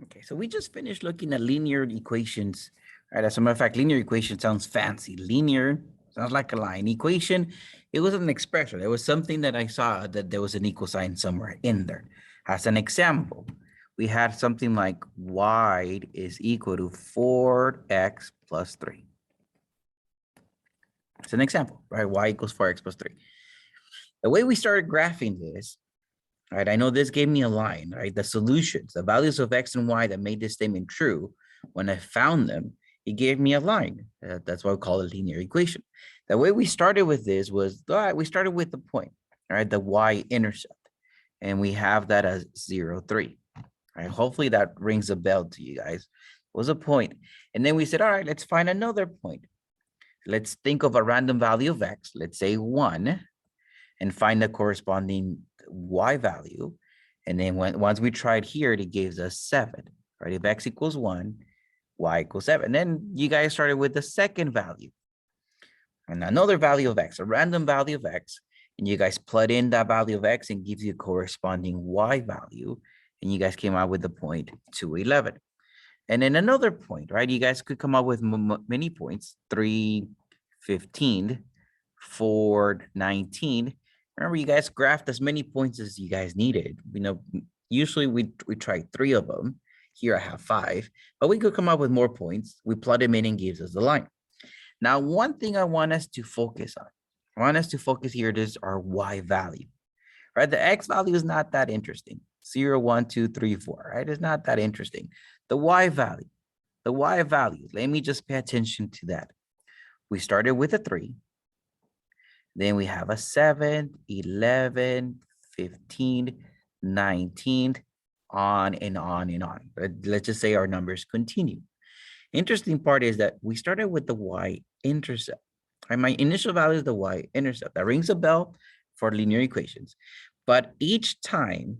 Okay, so we just finished looking at linear equations. Right, as a matter of fact, linear equation sounds fancy. Linear sounds like a line. Equation, it was an expression. It was something that I saw that there was an equal sign somewhere in there. As an example, we had something like y is equal to 4x plus 3. It's an example, right? Y equals 4x plus 3. The way we started graphing this, right? I know this gave me a line, right? The solutions, the values of x and y that made this statement true, when I found them, it gave me a line. That's why we call it a linear equation. The way we started with this was, we started with the point, right? The y-intercept. And we have that as 0, 3. Right? Hopefully that rings a bell to you guys. It was a point. And then we said, all right, let's find another point. Let's think of a random value of x, let's say 1, and find the corresponding y value. And then once we tried here, it gives us 7, right? If x equals 1, y equals 7. Then you guys started with the second value. And another value of x, a random value of x. And you guys plug in that value of x and gives you corresponding y value. And you guys came out with the point 211. And then another point, right? You guys could come up with many points, 3, 15, 4, 19. Remember, you guys graphed as many points as you guys needed. You know, usually we try 3 of them. Here I have 5, but we could come up with more points. We plug them in and gives us the line. Now, one thing I want us to focus on, I want us to focus here, is our y value, right? The x value is not that interesting. 0, 1, 2, 3, 4, right? It's not that interesting. The y value, let me just pay attention to that. We started with a 3. Then we have a 7, 11, 15, 19, on and on and on. Let's just say our numbers continue. Interesting part is that we started with the y-intercept. And my initial value is the y-intercept. That rings a bell for linear equations. But each time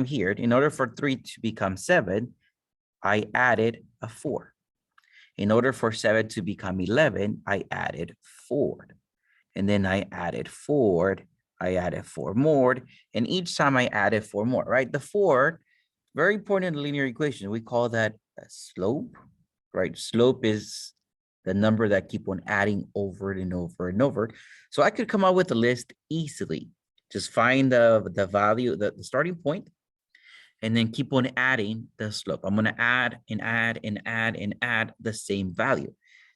here, in order for 3 to become 7, I added a 4. In order for 7 to become 11, I added 4. And then I added 4. I added 4 more. And each time I added 4 more, right? The 4, very important in linear equation. We call that a slope, right? Slope is the number that keep on adding over and over and over. So I could come up with a list easily. Just find the value, the starting point, and then keep on adding the slope. I'm going to add and add and add and add the same value.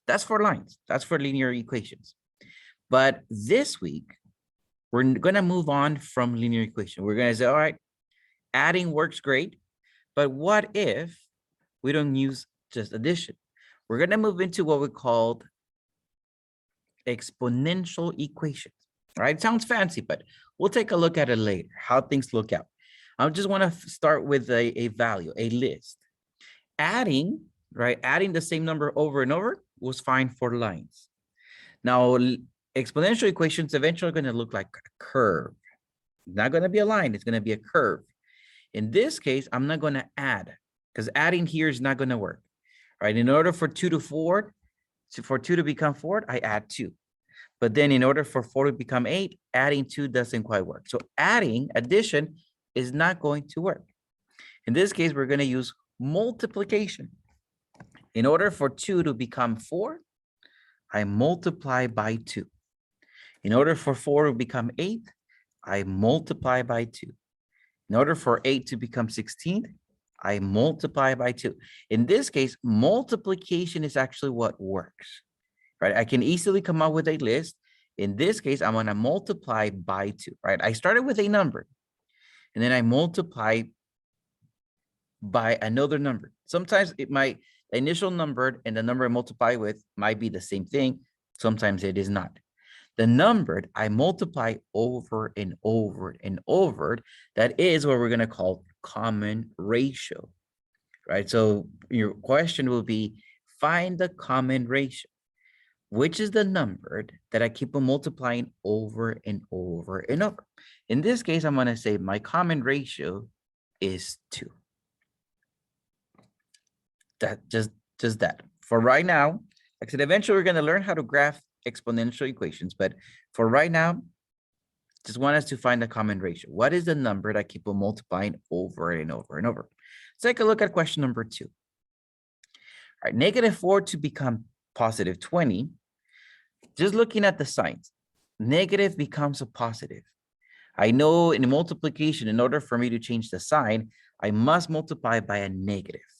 That's for lines. That's for linear equations. But this week, we're going to move on from linear equation. We're going to say, all right, adding works great, but what if we don't use just addition? We're going to move into what we call exponential equations, right? It sounds fancy, but we'll take a look at it later, how things look out. I just want to start with a value, a list. Adding, right? Adding the same number over and over was fine for lines. Now, exponential equations eventually are going to look like a curve. It's not going to be a line. It's going to be a curve. In this case, I'm not going to add because adding here is not going to work, right? In order for 2 to 4, for 2 to become 4, I add 2. But then in order for 4 to become 8, adding 2 doesn't quite work. So adding, addition, is not going to work. In this case, we're going to use multiplication. In order for 2 to become 4, I multiply by 2. In order for 4 to become 8, I multiply by 2. In order for 8 to become 16, I multiply by 2. In this case, multiplication is actually what works, right? I can easily come up with a list. In this case, I'm going to multiply by 2, right? I started with a number, and then I multiply by another number. Sometimes the initial number and the number I multiply with might be the same thing. Sometimes it is not. The number I multiply over and over and over, that is what we're going to call common ratio, right? So your question will be, find the common ratio. Which is the number that I keep on multiplying over and over and over? In this case, I'm going to say my common ratio is 2. That just that. For right now, like I said, eventually we're going to learn how to graph exponential equations, but for right now, Just want us to find the common ratio. What is the number that keep on multiplying over and over and over? Let's take a look at question number 2. All right, -4 to become positive 20. Just looking at the signs, negative becomes a positive. I know in multiplication, in order for me to change the sign, I must multiply by a negative.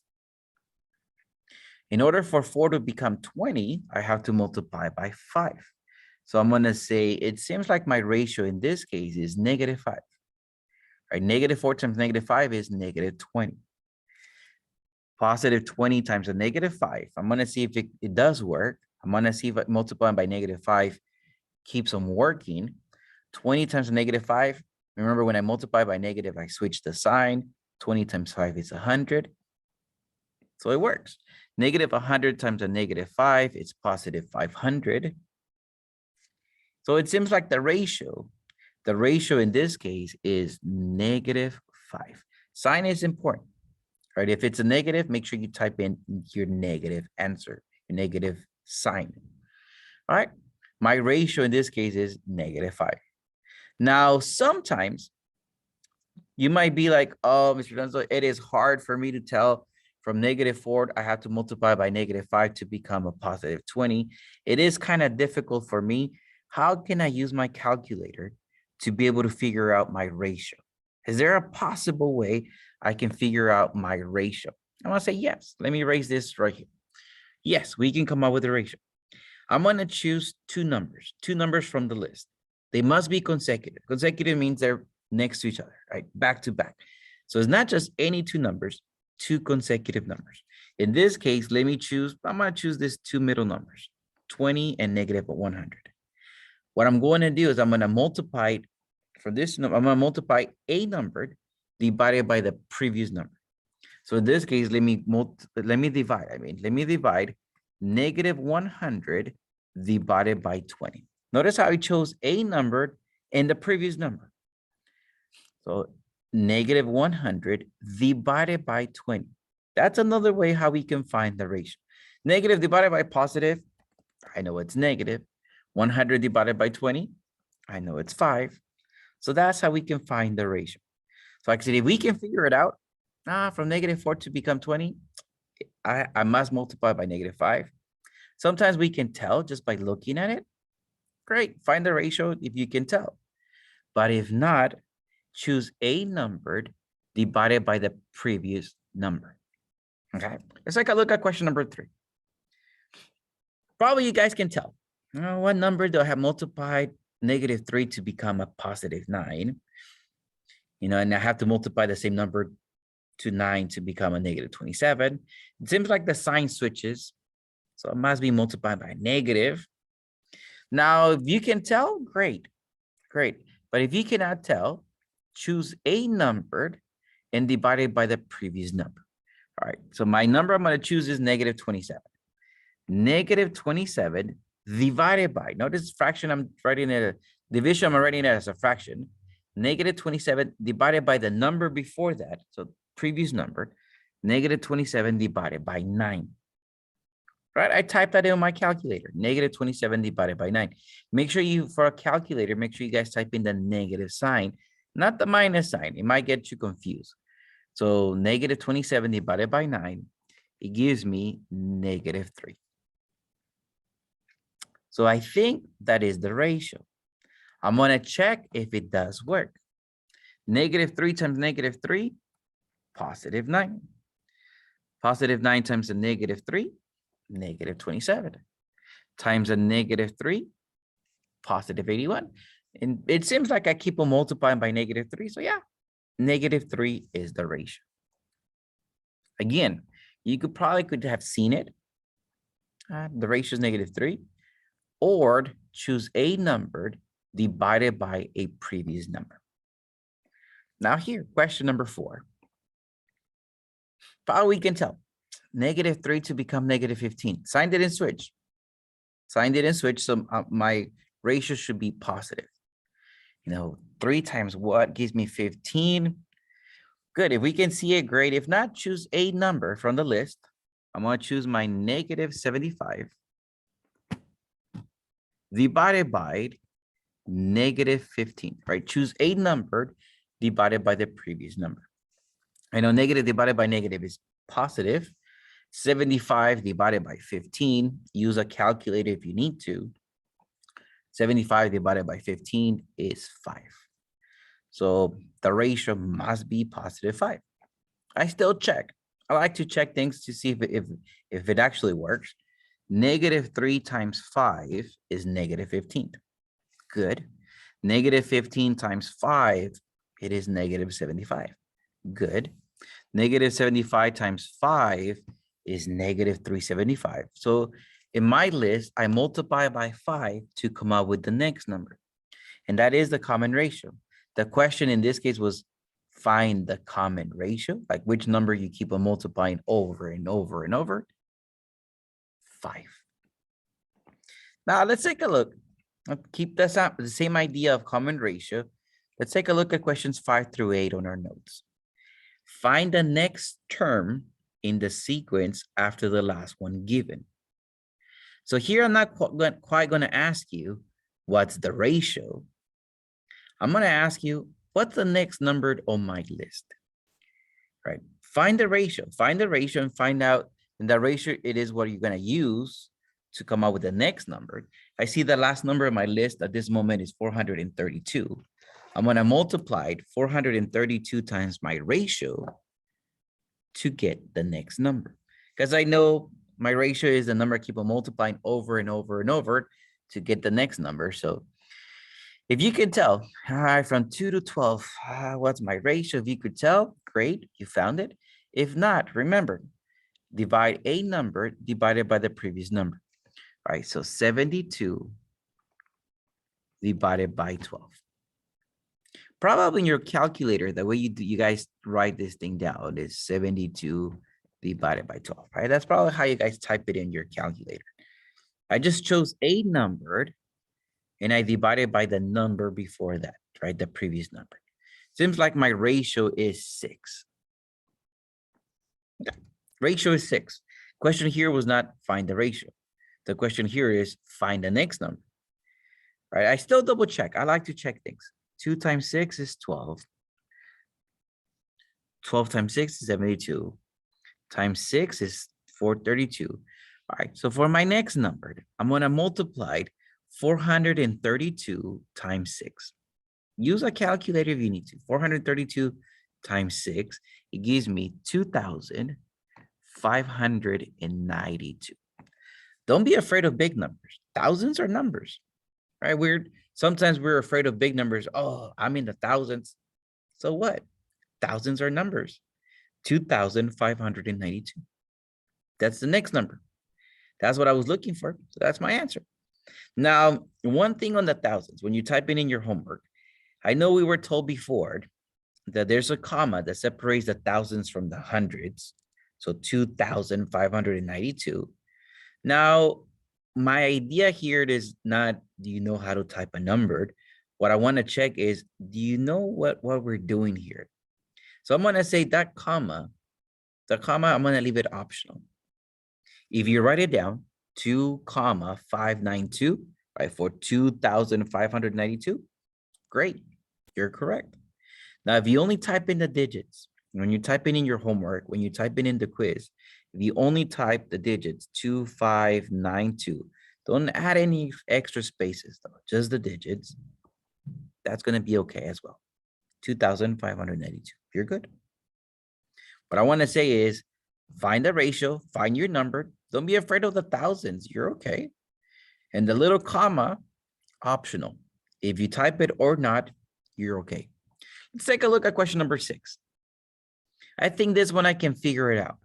In order for 4 to become 20, I have to multiply by 5. So I'm going to say it seems like my ratio in this case is -5. Right? -4 times -5 is -20. Positive 20 times a -5. I'm going to see if it does work. I'm going to see if multiplying by -5 keeps on working. 20 times a -5. Remember, when I multiply by negative, I switch the sign. 20 times 5 is 100. So it works. -100 times a -5, it's positive 500. So it seems like the ratio in this case is -5. Sign is important, right? If it's a negative, make sure you type in your negative answer, your negative sign. All right. My ratio in this case is -5. Now, sometimes you might be like, oh, Mr. Leonzo, it is hard for me to tell from -4, I have to multiply by -5 to become a positive 20. It is kind of difficult for me. How can I use my calculator to be able to figure out my ratio? Is there a possible way I can figure out my ratio? I want to say yes. Let me erase this right here. Yes, we can come up with a ratio. I'm going to choose two numbers from the list. They must be consecutive. Consecutive means they're next to each other, right? Back to back. So it's not just any two numbers, two consecutive numbers. In this case, let me choose, I'm going to choose these two middle numbers, 20 and -100. What I'm going to do is I'm going to multiply for this number, I'm going to multiply a number divided by the previous number. So in this case, let me divide -100 divided by 20. Notice how I chose a number and the previous number. So -100 divided by 20. That's another way how we can find the ratio. Negative divided by positive, I know it's negative. 100 divided by 20, I know it's 5. So that's how we can find the ratio. So actually, if we can figure it out, from -4 to become 20, I must multiply by -5. Sometimes we can tell just by looking at it. Great, find the ratio if you can tell. But if not, choose a number divided by the previous number. Okay, let's take a look at question number 3. Probably you guys can tell. What number do I have multiplied -3 to become a positive 9? And I have to multiply the same number to 9 to become a -27. It seems like the sign switches. So it must be multiplied by negative. Now, if you can tell, great. But if you cannot tell, choose a number and divide it by the previous number. All right, so my number I'm going to choose is -27. -27 divided by, notice fraction, I'm writing it, division, I'm writing it as a fraction. -27 divided by the number before that, so previous number, -27 divided by 9. Right, I typed that in my calculator, -27 divided by 9. Make sure you, for a calculator, make sure you guys type in the negative sign, not the minus sign. It might get you confused. So -27 divided by 9, it gives me -3. So I think that is the ratio. I'm going to check if it does work. -3 times -3, positive 9. Positive 9 times a -3, -27. Times a -3, positive 81. And it seems like I keep on multiplying by -3. So yeah, -3 is the ratio. Again, you could have seen it. The ratio is -3. Or choose a number divided by a previous number. Now here, question number 4. How we can tell? -3 to become -15. Sign didn't switch. So my ratio should be positive. 3 times what gives me 15? Good. If we can see it, great. If not, choose a number from the list. I'm going to choose my -75 divided by negative 15, right? Choose a number divided by the previous number. I know negative divided by negative is positive. 75 divided by 15, use a calculator if you need to. 75 divided by 15 is 5. So the ratio must be positive 5. I still check. I like to check things to see if it actually works. Negative 3 times 5 is negative 15. Good. Negative 15 times 5, it is negative 75. Good. Negative 75 times 5 is negative 375. So in my list, I multiply by 5 to come out with the next number. And that is the common ratio. The question in this case was find the common ratio, like which number you keep on multiplying over and over and over. 5. Now let's take a look. Let's keep this up, the same idea of common ratio. Let's take a look at questions 5 through 8 on our notes. Find the next term in the sequence after the last one given. So here I'm not quite going to ask you what's the ratio. I'm going to ask you what's the next number on my list, right? Find the ratio and find out in the ratio it is what you're going to use to come up with the next number. I see the last number on my list at this moment is 432. I'm going to multiply 432 times my ratio to get the next number. Because I know my ratio is the number I keep on multiplying over and over and over to get the next number. So if you could tell, all right, from 2 to 12, what's my ratio? If you could tell, great, you found it. If not, remember, divide a number divided by the previous number. All right, so 72 divided by 12. Probably in your calculator, the way you guys write this thing down is 72 divided by 12, right? That's probably how you guys type it in your calculator. I just chose a number and I divided by the number before that, right? The previous number. Seems like my ratio is 6. Okay. Ratio is 6. Question here was not find the ratio. The question here is find the next number, right? I still double check. I like to check things. 2 times 6 is 12. 12 times 6 is 72. Times 6 is 432. All right, so for my next number, I'm going to multiply 432 times 6. Use a calculator if you need to. 432 times 6, it gives me 2,592. Don't be afraid of big numbers. Thousands are numbers, right? Sometimes we're afraid of big numbers. Oh, I'm in the thousands. So what? Thousands are numbers. 2,592. That's the next number. That's what I was looking for. So that's my answer. Now, one thing on the thousands, when you type in your homework, I know we were told before that there's a comma that separates the thousands from the hundreds. So 2,592. Now, my idea here is not, do you know how to type a number? What I want to check is, do you know what we're doing here? So I'm going to say that comma, I'm going to leave it optional. If you write it down, 2,592, right, for 2,592, great, you're correct. Now, if you only type in the digits, when you type in your homework, when you type in the quiz, if you only type the digits 2,592, don't add any extra spaces though, just the digits. That's going to be okay as well. 2,592, you're good. What I want to say is find the ratio, find your number. Don't be afraid of the thousands, you're okay. And the little comma, optional. If you type it or not, you're okay. Let's take a look at question number 6. I think this one I can figure it out.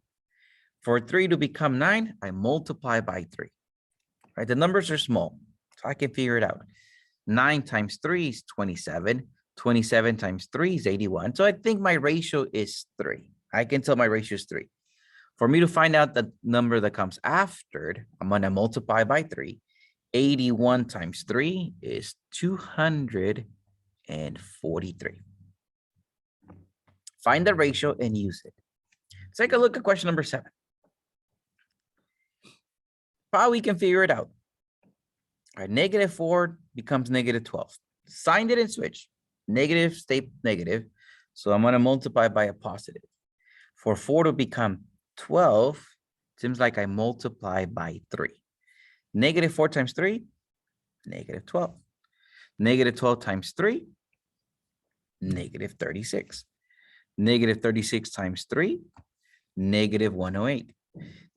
For 3 to become 9, I multiply by 3. Right? The numbers are small, so I can figure it out. 9 times 3 is 27. 27 times 3 is 81. So I think my ratio is 3. I can tell my ratio is 3. For me to find out the number that comes after, I'm going to multiply by 3. 81 times 3 is 243. Find the ratio and use it. Let's take a look at question number 7. Probably we can figure it out. All right, negative 4 becomes negative 12. Sign didn't switch. Negative stay negative. So I'm going to multiply by a positive. For 4 to become 12, seems like I multiply by 3. Negative 4 times 3, negative 12. Negative 12 times 3, negative 36. Negative 36 times 3, negative 108.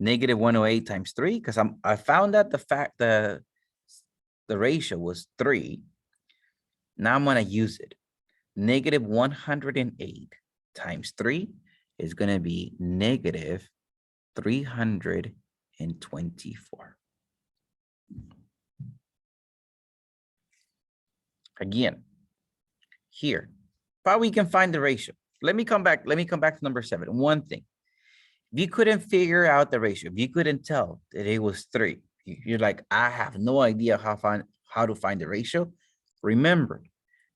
Negative 108 times 3, because I found that the ratio was 3. Now I'm going to use it. Negative 108 times 3 is going to be negative 324. Again, here, probably can find the ratio. Let me come back to number 7. One thing. If you couldn't figure out the ratio, if you couldn't tell that it was 3, you're like, I have no idea how to find the ratio. Remember,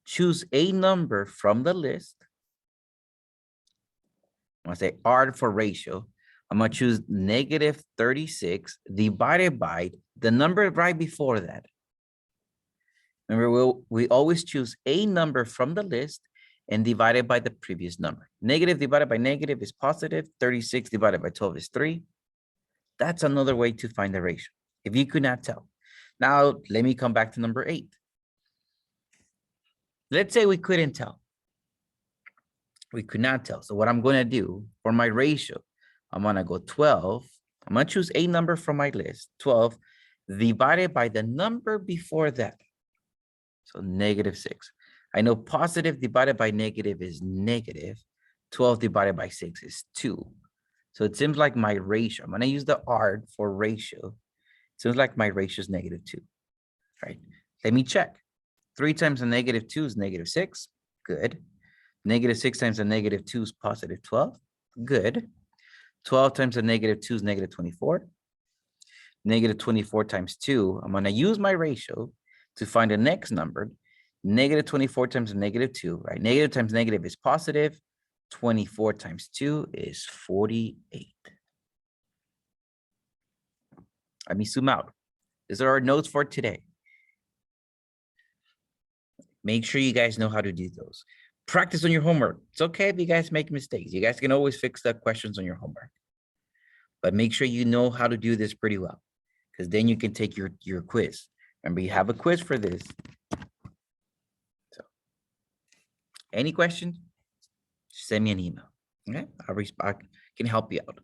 choose a number from the list. I'm going to say R for ratio. I'm going to choose negative 36 divided by the number right before that. Remember, we always choose a number from the list and divide it by the previous number. Negative divided by negative is positive. 36 divided by 12 is 3. That's another way to find the ratio, if you could not tell. Now, let me come back to number 8. Let's say we couldn't tell. We could not tell. So what I'm going to do for my ratio, I'm going to go 12. I'm going to choose a number from my list, 12, divided by the number before that. So negative 6. I know positive divided by negative is negative. 12 divided by 6 is 2. So it seems like my ratio, I'm going to use the R for ratio. It seems like my ratio is negative 2. Right? Let me check. 3 times a negative 2 is negative 6. Good. Negative 6 times a negative 2 is positive 12. Good. 12 times a negative 2 is negative 24. Negative 24 times 2, I'm going to use my ratio to find the next number. Negative 24 times a negative 2, right? Negative times negative is positive. 24 times 2 is 48. Let me zoom out. These are our notes for today. Make sure you guys know how to do those. Practice on your homework. It's okay if you guys make mistakes. You guys can always fix the questions on your homework. But make sure you know how to do this pretty well, because then you can take your quiz. Remember, you have a quiz for this. So, any questions? Send me an email. Okay, I can help you out.